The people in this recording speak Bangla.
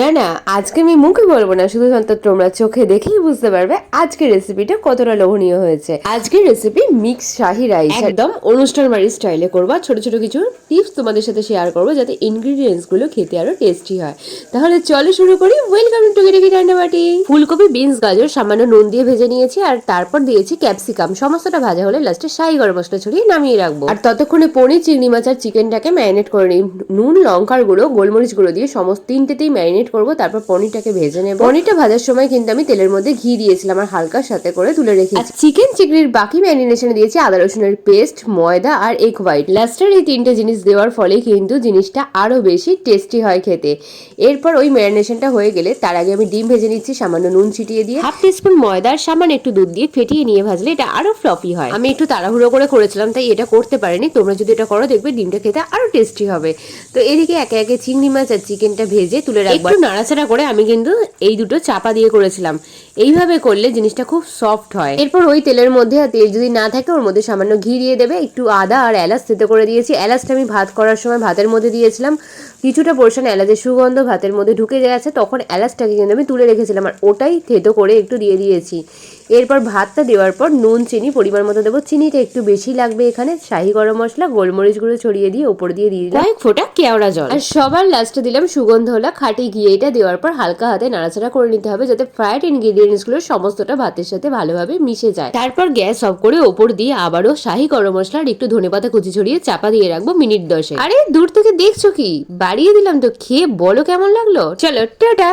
না না, আজকে আমি মুখে বলবো না, শুধুমাত্র তোমরা চোখে দেখেই বুঝতে পারবে আজকের রেসিপিটা কতটা লোভনীয় হয়েছে। আজকের রেসিপি মিক্স শাহি রাইস, একদম অনুষ্ঠান বাড়ির স্টাইলে করবো। ছোট ছোট কিছু টিপস তোমাদের সাথে শেয়ার করবো যাতে ইনগ্রিডিয়েন্টস গুলো খেতে আরো টেস্টি হয়। তাহলে চলো শুরু করি। ওয়েলকাম টু গেটিকি রান্নাবাটি। ফুলকপি, বিনস, গাজর সামান্য নুন দিয়ে ভেজে নিয়েছি, আর তারপর দিয়েছি ক্যাপসিকাম। সমস্তটা ভাজা হলে লাস্টে শাহি গরম মশলা ছড়িয়ে নামিয়ে রাখবো। আর ততক্ষণে পনির, চিংড়ি মাছ আর চিকেনটাকে ম্যারিনেট করে নিই। নুন, লঙ্কার গুঁড়ো, গোলমরিচ গুঁড়ো দিয়ে সমস্ত তিনটেতেই ম্যারিনেট করবো। তারপর পনিরটাকে ভেজে নেব। পনিরটা ভাজার সময় কিন্তু আমি তেলের মধ্যে ঘি দিয়েছিলাম আর হালকা সাথে করে তুলে রেখেছি। চিকেন চিংড়ির বাকি ম্যারিনেশনে দিয়েছি আদা রসুনের পেস্ট, ময়দা আর এগ হোয়াইট। লাস্টের এই তিনটে জিনিস দেওয়ার ফলে কিন্তু জিনিসটা আরো বেশি টেস্টি হয় খেতে। এরপর ওই ম্যারিনেশনটা হয়ে গেলে তার আগে আমি ডিম ভেজে নিচ্ছি সামান্য নুন ছিটিয়ে দিয়ে। হাফ টিস্পুন ময়দা আর সামান্য একটু দুধ দিয়ে ফেটিয়ে নিয়ে ভাজলে এটা আরো ফ্লফি হয়। আমি একটু তাড়াহুড়ো করে করেছিলাম তাই এটা করতে পারিনি। তোমরা যদি এটা করো দেখবে ডিমটা খেতে আরো টেস্টি হবে। তো এদিকে একে একে চিংড়ি মাছ আর চিকেনটা ভেজে তুলে রাখবো। একটু নাড়াচাড়া করে আমি কিন্তু এই দুটো চাপা দিয়ে করেছিলাম। এইভাবে করলে জিনিসটা খুব সফট হয়। এরপর ওই তেলের মধ্যে, আর তেল যদি না থাকে ওর মধ্যে সামান্য ঘি দিয়ে দেবে। একটু আদা আর এলাচ থেতো করে দিয়েছি। এলাচটা আমি ভাত করার সময় ভাতের মধ্যে দিয়েছিলাম। কিছুটা পোর্শন এলাচের সুগন্ধ ভাতের মধ্যে ঢুকে গেছে, তখন এলাচটাকে কিন্তু আমি তুলে রেখেছিলাম আর ওটাই থেতো করে একটু দিয়ে দিয়েছি। এরপর ভাতটা দেওয়ার পর নুন, চিনি পরিমাণ মতো দেবো। চিনিটা একটু বেশি লাগবে এখানে। শাহি গরম মশলা, গোলমরিচ গুঁড়ো ছড়িয়ে দিয়ে ওপর দিয়ে দিলাম কয়েক ফোঁটা কেওড়া জল। আর সবার লাস্টে দিলাম সুগন্ধ হলা খাঁটি ঘি। এটা দেওয়ার পর হালকা হাতে নাড়াচাড়া করে নিতে হবে যাতে ফ্রাইড ইনগ্রিডিয়েন্টস গুলো সমস্তটা ভাতের সাথে ভালোভাবে মিশে যায়। তারপর গ্যাস অফ করে ওপর দিয়ে আবারও শাহি গরম মশলা আর একটু ধনেপাতা কুচি ছড়িয়ে চাপা দিয়ে রাখবো মিনিট 10। আরে দূর থেকে দেখছো কি? বাড়িয়ে দিলাম তো, খেয়ে বলো কেমন লাগলো। চলো টাটা।